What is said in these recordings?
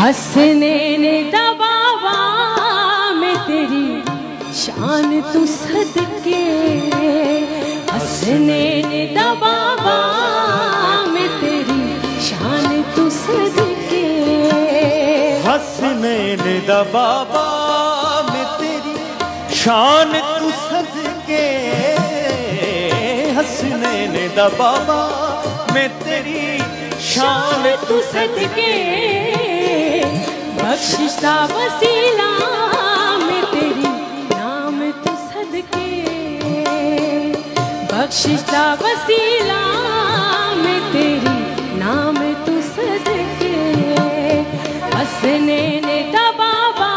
हंसने ने दबावा में तेरी शान तू सदके, हंसने ने दबावा में तेरी शान तू सदके, हंसने ने दबावा में तेरी शान तू सदके, हंसने ने दबावा में तेरी शान तू सदके, बख्शिश दा वसीला में तेरी नाम तू सदके, बख्शिश दा वसीला में तेरी नाम तू सदके, हंसने ने दबावा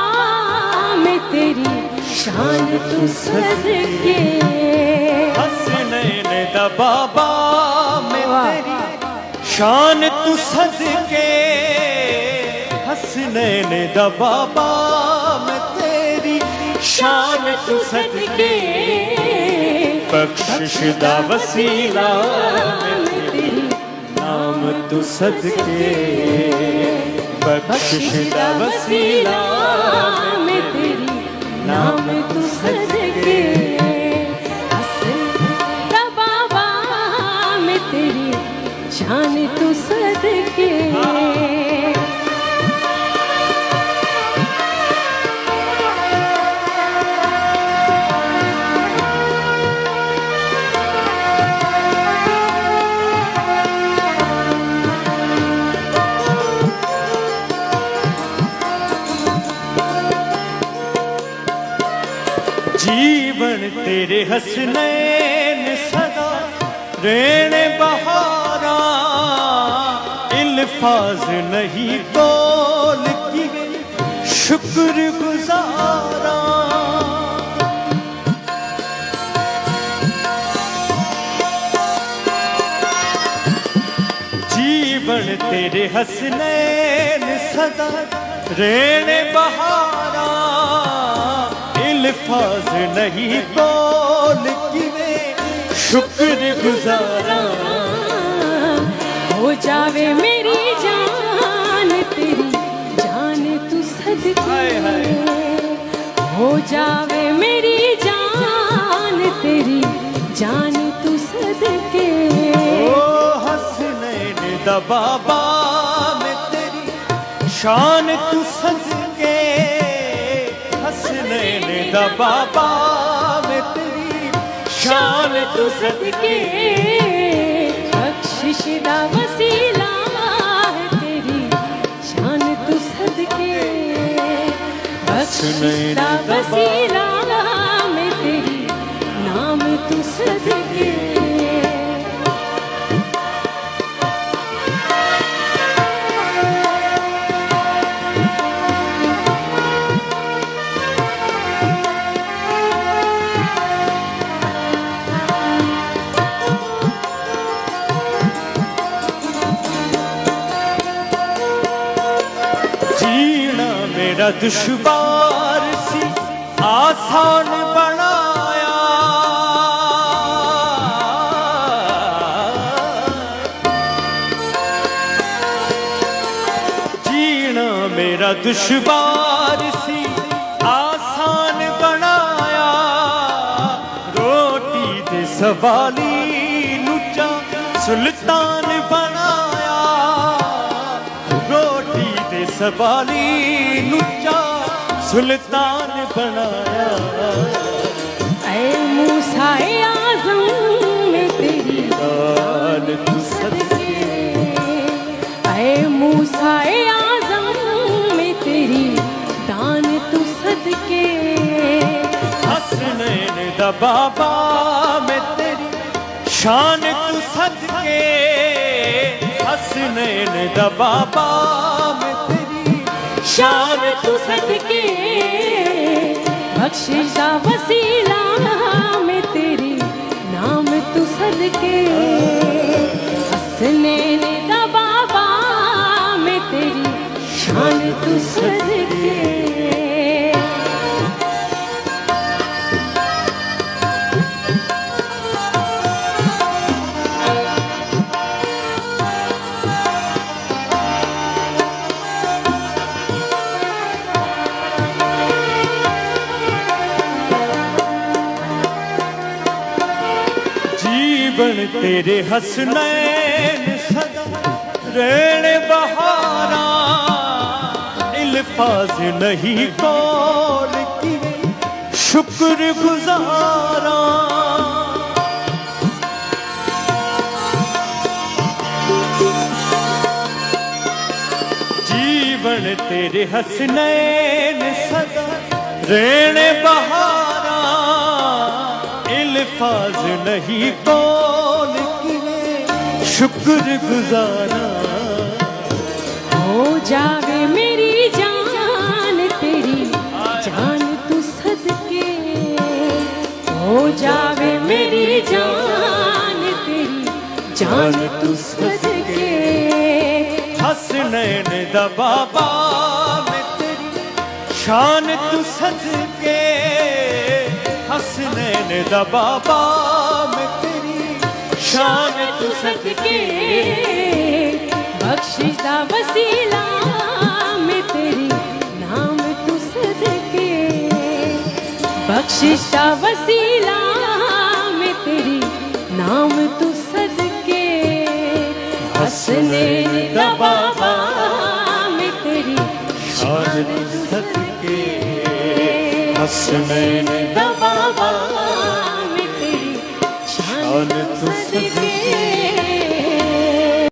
में तेरी शान तू सदके, हंसने ने दबावा में तेरी शान तू सदके, हंसने ने दबावा में तेरी शान तू सदके, बख्शिश दा वसीला में तेरी नाम तू सदके, बख्शिश दा वसीला में तेरी नाम तू सदके, दबावा में तेरी शान तू सदके, जीवन तेरे हसनैन सदा रहने बहारा, इल्फाज नहीं बोल की शुक्र गुजारा, जीवन तेरे हसनैन सदा रहने बहारा, इल्फाज नहीं बोल कि वे शुक्र गुजारा, हो जावे मेरी जान तेरी जान तू सदके, हो जावे मेरी जान तेरी जान तू सदके, ओ हंसने ने दबावा में तेरी शान तू सदके, हंसने ने दबावा में तेरी शान तू सदके, बख्शिश दा वसीला है तेरी शान तू सदके, बख्शिश दा वसीला में तेरी नाम तू सदके, मेरा दुश्वार सी आसान बनाया, जीना मेरा दुश्वार सी आसान बनाया, रोटी दे सवाली नुचा सुल्तान बनाया, रोटी दे सवाली नुचा सुल्तान बनाया, ऐ मूसा आज़म में तेरी शान तू सदके, ऐ मूसा आज़म में तेरी दान तू सदके, हंसने ने दबावा में तेरी शान तू सदके, हंसने ने दबावा में तेरी शान तू सदके, बख्शिश दा वसीला में तेरी नाम तू सदके, हंसने ने दबावा में तेरी शान तू सदके, तेरे हसनैन सदा रहने बहारा इल्फाज नहीं कौल की शुक्र गुजारा जीवन तेरे हसनैन सदा रहने बहारा इल्फाज नहीं कौल की शुक्र गुजारा हो जावे मेरी जान तेरी जान तू सदके हो जावे मेरी जान तेरी जान तू सदके हसनैन दा बाबा मैं तेरी शान तू सदके हसनैन दा बाबा मैं तेरी शान तू सदके बख्शिश दा वसीला मैं तेरी नाम तू सदके बख्शिश दा वसीला मैं तेरी नाम तू सदके हसनैन दा बाबा मैं तेरी शान तू सदके हसनैन दा बाबा मैं तेरी शान शान तू